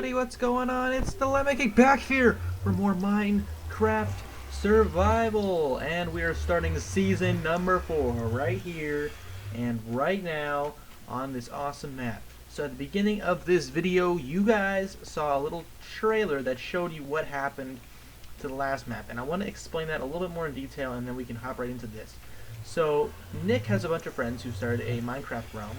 everybody, what's going on? It's the Lemmic back here for more Minecraft survival, and we are starting season number 4 right here and right now on this awesome map. So at the beginning of this video, you guys saw a little trailer that showed you what happened to the last map, and I want to explain that a little bit more in detail, and then we can hop right into this. So Nick has a bunch of friends who started a Minecraft Realm,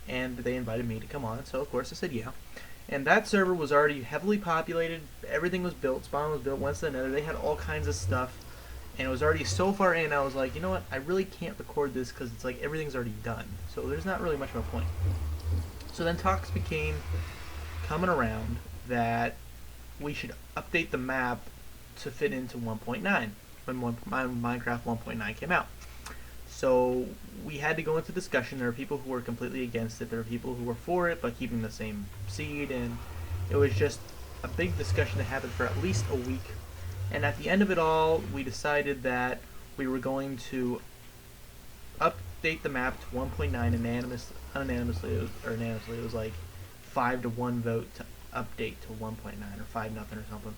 and they invited me to come on, so of course I said yeah. And that server was already heavily populated, everything was built, spawn was built, went to the nether, they had all kinds of stuff, and it was already so far in, I was like, you know what, I really can't record this because it's like everything's already done, so there's not really much of a point. So then talks became coming around that we should update the map to fit into 1.9, when Minecraft 1.9 came out. So we had to go into discussion. There were people who were completely against it. There were people who were for it, but keeping the same seed. And it was just a big discussion that happened for at least a week. And at the end of it all, we decided that we were going to update the map to 1.9 unanimously. It was like 5-1 vote to update to 1.9 or 5-0 or something.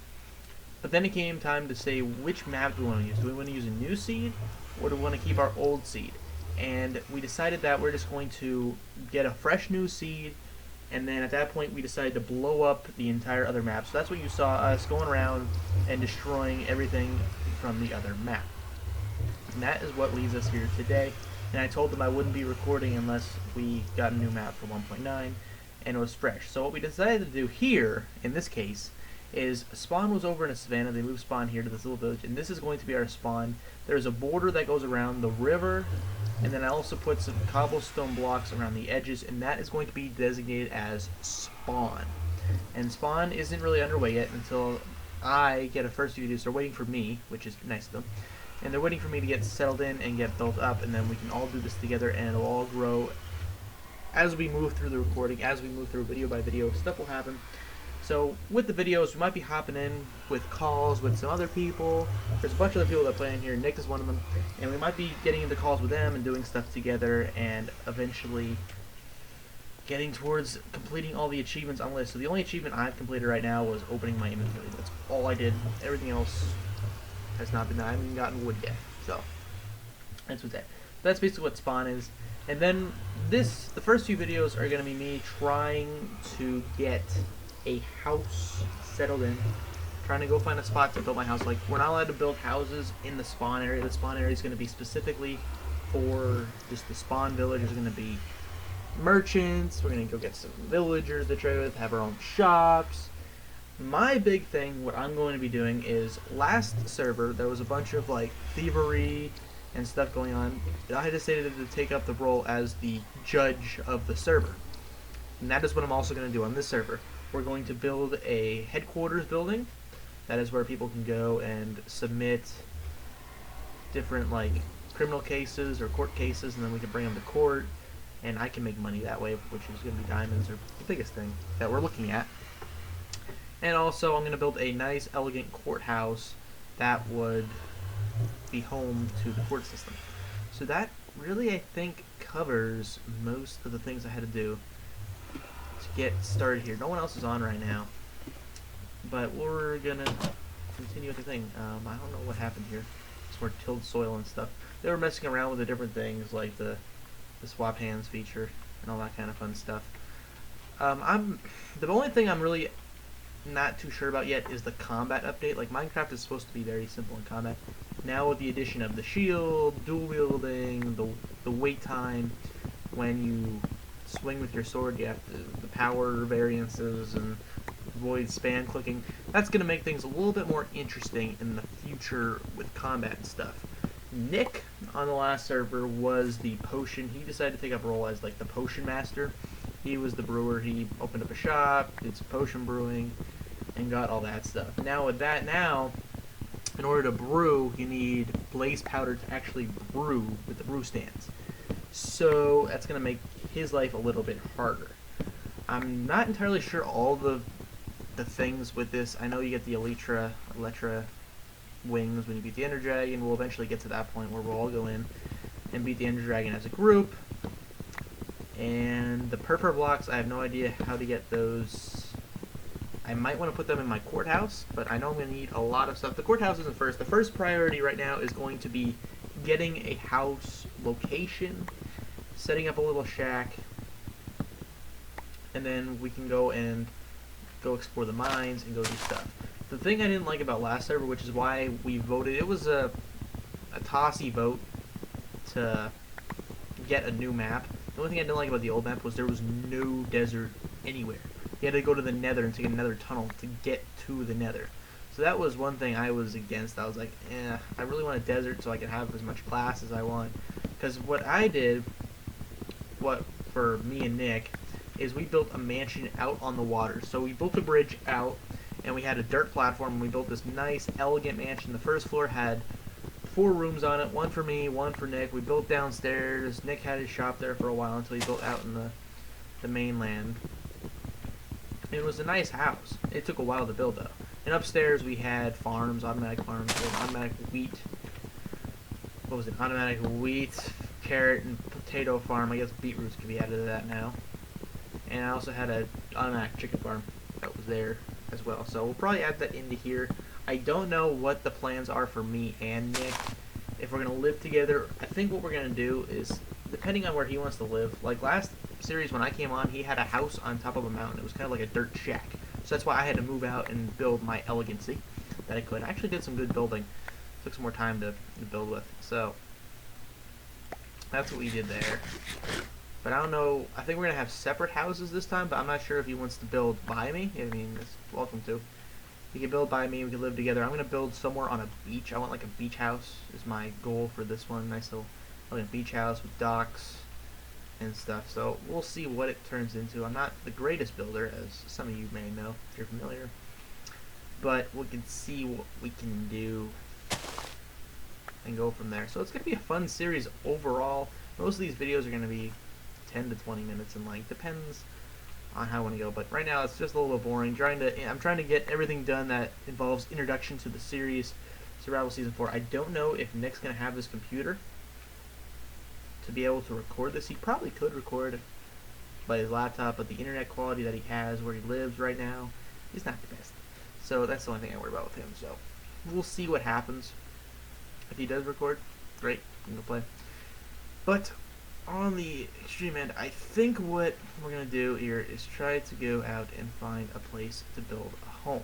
But then it came time to say which map do we want to use. Do we want to use a new seed, or do we want to keep our old seed? And we decided that we're just going to get a fresh new seed, and then at that point we decided to blow up the entire other map. So that's what you saw us going around and destroying everything from the other map. And that is what leads us here today. And I told them I wouldn't be recording unless we got a new map for 1.9 and it was fresh. So what we decided to do here, in this case, is spawn was over in a savannah. They moved spawn here to this little village, and this is going to be our spawn. There's a border that goes around the river, and then I also put some cobblestone blocks around the edges, and that is going to be designated as spawn. And spawn isn't really underway yet until I get a first few videos. They're waiting for me, which is nice of them, and they're waiting for me to get settled in and get built up, and then we can all do this together, and it'll all grow as we move through the recording, as we move through video by video. Stuff will happen. So with the videos, we might be hopping in with calls with some other people. There's a bunch of other people that play in here. Nick is one of them. And we might be getting into calls with them and doing stuff together and eventually getting towards completing all the achievements on the list. So the only achievement I've completed right now was opening my inventory. That's all I did. Everything else has not been done. I haven't even gotten wood yet. So that's what's that. That's basically what spawn is. And then the first few videos are going to be me trying to get a house settled in, trying to go find a spot to build my house. Like, we're not allowed to build houses in the spawn area. The spawn area is going to be specifically for just the spawn village. There's going to be merchants. We're going to go get some villagers to trade with, have our own shops. My big thing, what I'm going to be doing is, last server there was a bunch of like thievery and stuff going on. I decided to take up the role as the judge of the server, and that is what I'm also going to do on this server. We're going to build a headquarters building. That is where people can go and submit different like criminal cases or court cases, and then we can bring them to court, and I can make money that way, which is going to be diamonds, or the biggest thing that we're looking at. And also I'm going to build a nice elegant courthouse that would be home to the court system. So that really, I think, covers most of the things I had to do to get started here. No one else is on right now, but we're gonna continue with the thing. I don't know what happened here. It's more tilled soil and stuff. They were messing around with the different things like the swap hands feature and all that kind of fun stuff. The only thing I'm really not too sure about yet is the combat update. Like, Minecraft is supposed to be very simple in combat. Now with the addition of the shield, dual wielding, the wait time, when you swing with your sword, you have the power variances and avoid spam clicking. That's going to make things a little bit more interesting in the future with combat and stuff. Nick on the last server was the potion. He decided to take up a role as like the potion master. He was the brewer. He opened up a shop, did some potion brewing, and got all that stuff. Now with that, in order to brew, you need blaze powder to actually brew with the brew stands. So that's going to make his life a little bit harder. I'm not entirely sure all the things with this. I know you get the Elytra wings when you beat the Ender Dragon. We'll eventually get to that point where we'll all go in and beat the Ender Dragon as a group. And the purple blocks, I have no idea how to get those. I might want to put them in my courthouse, but I know I'm going to need a lot of stuff. The courthouse isn't first. The first priority right now is going to be getting a house location, setting up a little shack, and then we can go explore the mines and go do stuff. The thing I didn't like about last server, which is why we voted, it was a tossy vote to get a new map. The only thing I didn't like about the old map was there was no desert anywhere. You had to go to the nether and take another tunnel to get to the nether. So that was one thing I was against. I was like, I really want a desert so I can have as much class as I want. Because what I did, for me and Nick, is we built a mansion out on the water. So we built a bridge out, and we had a dirt platform, and we built this nice, elegant mansion. The first floor had 4 rooms on it, one for me, one for Nick. We built downstairs. Nick had his shop there for a while until he built out in the mainland. It was a nice house. It took a while to build, though. And upstairs we had farms, automatic farms, automatic wheat. What was it? Automatic wheat, carrot, and potato farm. I guess beetroots could be added to that now. And I also had an automatic chicken farm that was there as well. So we'll probably add that into here. I don't know what the plans are for me and Nick. If we're going to live together, I think what we're going to do is, depending on where he wants to live, like last series when I came on, he had a house on top of a mountain. It was kind of like a dirt shack. So that's why I had to move out and build my elegancy that I could. I actually did some good building. Took some more time to build with. So that's what we did there. But I don't know. I think we're going to have separate houses this time, but I'm not sure if he wants to build by me. I mean, it's welcome to. He can build by me. We can live together. I'm going to build somewhere on a beach. I want like a beach house is my goal for this one. Nice little beach house with docks and stuff. So we'll see what it turns into. I'm not the greatest builder, as some of you may know if you're familiar. But we can see what we can do and go from there. So it's going to be a fun series overall. Most of these videos are going to be 10 to 20 minutes in length. Depends on how I want to go. But right now it's just a little bit boring. I'm trying to get everything done that involves introduction to the series, Survival Season 4. I don't know if Nick's going to have this computer to be able to record this. He probably could record by his laptop, but the internet quality that he has where he lives right now is not the best. So that's the only thing I worry about with him. So we'll see what happens. If he does record, great, we can go play. But on the extreme end, I think what we're going to do here is try to go out and find a place to build a home.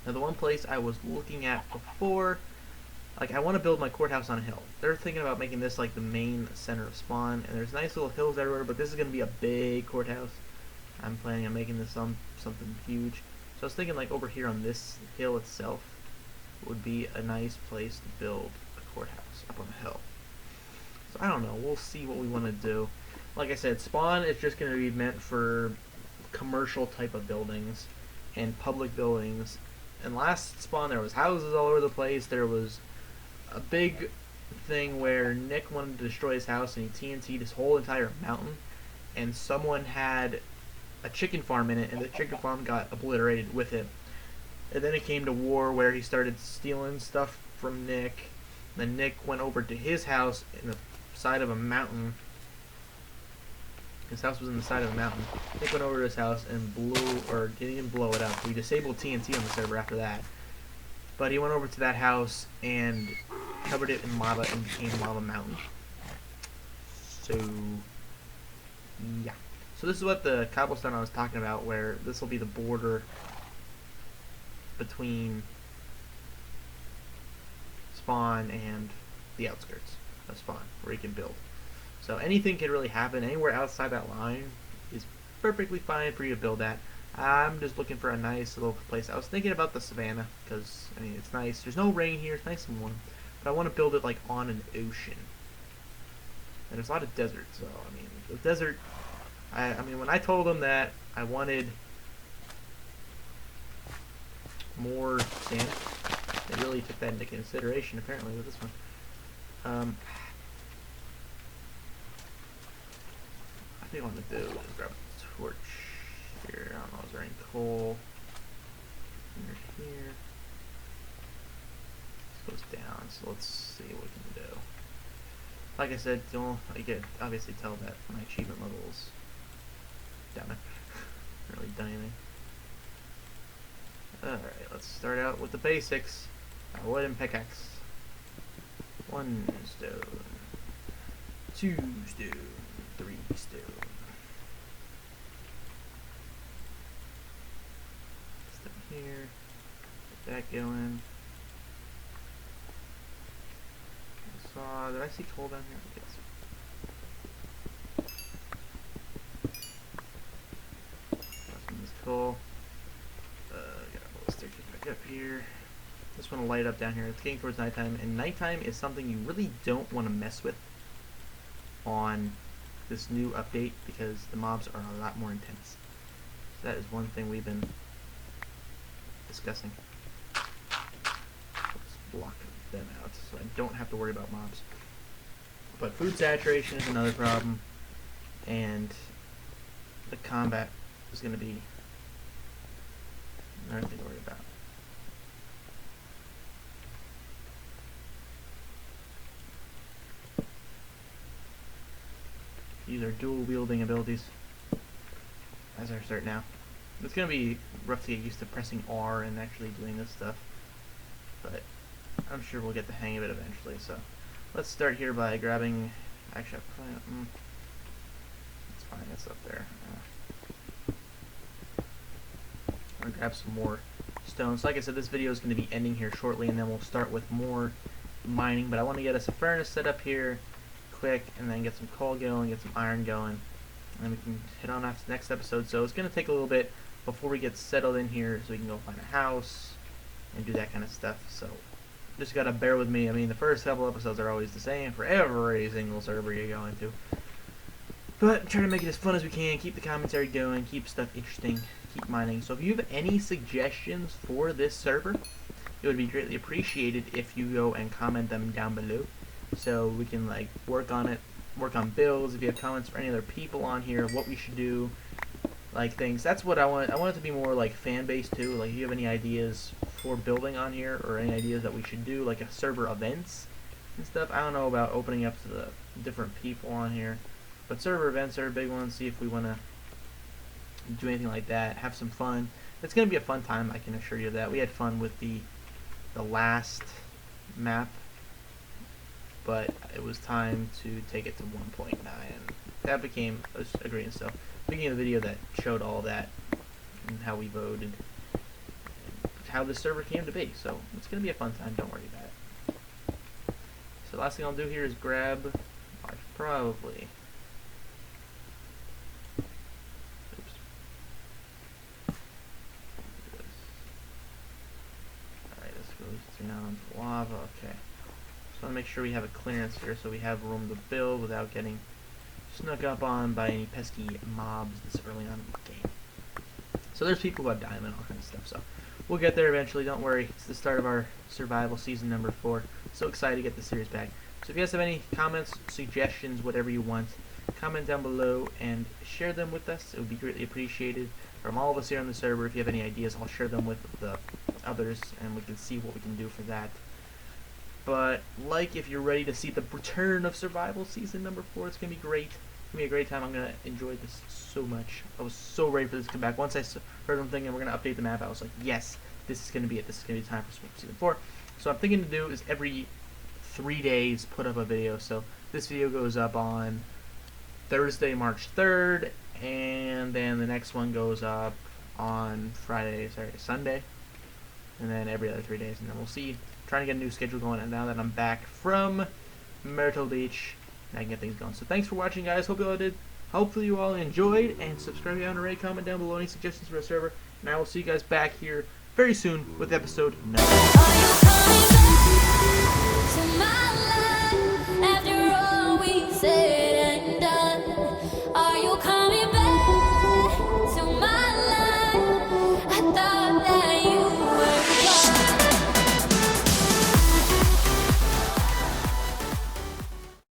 Now the one place I was looking at before, like I want to build my courthouse on a hill. They're thinking about making this like the main center of spawn, and there's nice little hills everywhere, but this is going to be a big courthouse. I'm planning on making this something huge. So I was thinking like over here on this hill itself would be a nice place to build a courthouse up on the hill. So I don't know, we'll see what we want to do. Like I said, spawn is just going to be meant for commercial type of buildings and public buildings. And last spawn there was houses all over the place. There was a big thing where Nick wanted to destroy his house and he TNT'd his whole entire mountain, and someone had a chicken farm in it, and the chicken farm got obliterated with it. And then it came to war where he started stealing stuff from Nick. Then Nick went over to his house in the side of a mountain. His house was in the side of a mountain. Nick went over to his house and didn't even blow it up. We disabled TNT on the server after that. But he went over to that house and covered it in lava and became Lava Mountain. So, yeah. So this is what the cobblestone I was talking about, where this will be the border between spawn and the outskirts of spawn, where you can build. So anything can really happen. Anywhere outside that line is perfectly fine for you to build at. I'm just looking for a nice little place. I was thinking about the savannah, because, I mean, it's nice. There's no rain here. It's nice and warm. But I want to build it, like, on an ocean. And there's a lot of desert, so, I mean, the desert... I mean, when I told them that I wanted more sand, they really took that into consideration, apparently, with this one. I think what I'm going to do is grab a torch here. I don't know, is there any coal under here? This goes down, so let's see what we can do. Like I said, I can obviously tell that my achievement level is down there. Not really done anything. Alright, let's start out with the basics. A wooden pickaxe. 1 stone. 2 stone. 3 stone. Step here. Get that going. Did I see coal down here? Yes. This coal. Gotta pull the staircase back up here. Just want to light up down here. It's getting towards nighttime, and nighttime is something you really don't want to mess with on this new update because the mobs are a lot more intense. So that is one thing we've been discussing. Let's block them out so I don't have to worry about mobs. But food saturation is another problem, and the combat is going to be another thing to worry about. These are dual wielding abilities as I start now. It's going to be rough to get used to pressing R and actually doing this stuff, but I'm sure we'll get the hang of it eventually. So let's start here by grabbing, actually it's fine, it's up there. I'm going to grab some more stones. Like I said, this video is going to be ending here shortly, and then we'll start with more mining, but I want to get us a furnace set up here quick, and then get some coal going, get some iron going, and we can hit on after the next episode. So it's going to take a little bit before we get settled in here so we can go find a house and do that kind of stuff. So just got to bear with me. I mean, the first couple episodes are always the same for every single server you go into, but try to make it as fun as we can, keep the commentary going, keep stuff interesting, keep mining. So if you have any suggestions for this server, it would be greatly appreciated if you go and comment them down below, so we can like work on it, work on builds. If you have comments for any other people on here, what we should do, like things. That's what I want. I want it to be more like fan based too. Like if you have any ideas for building on here, or any ideas that we should do, like a server events and stuff. I don't know about opening up to the different people on here, but server events are a big one. See if we want to do anything like that. Have some fun. It's gonna be a fun time, I can assure you that. We had fun with the last map, but it was time to take it to 1.9, and that became a great stuff. Beginning of the video that showed all that and how we voted and how the server came to be. So it's gonna be a fun time. Don't worry about it. So the last thing I'll do here is grab. I should probably. Oops. All right, this goes down to lava. Okay. Just want to make sure we have a clearance here, so we have room to build without getting snuck up on by any pesky mobs this early on in the game. So there's people who have diamond, all kinds of stuff. So we'll get there eventually. Don't worry. It's the start of our survival season number 4. So excited to get the series back. So if you guys have any comments, suggestions, whatever you want, comment down below and share them with us. It would be greatly appreciated from all of us here on the server. If you have any ideas, I'll share them with the others, and we can see what we can do for that. But like, if you're ready to see the return of survival season number 4, it's gonna be great. It's gonna be a great time. I'm gonna enjoy this so much. I was so ready for this to come back. Once I heard them thinking we're gonna update the map, I was like, yes, this is gonna be it. This is gonna be time for season 4. So I'm thinking to do is every 3 days put up a video. So this video goes up on Thursday, March 3rd, and then the next one goes up on Sunday, and then every other 3 days, and then we'll see. Trying to get a new schedule going, and now that I'm back from Myrtle Beach, I can get things going. So thanks for watching, guys. Hope you all did. Hopefully you all enjoyed, and subscribe if you haven't already. Comment down below any suggestions for a server, and I will see you guys back here very soon with episode 9.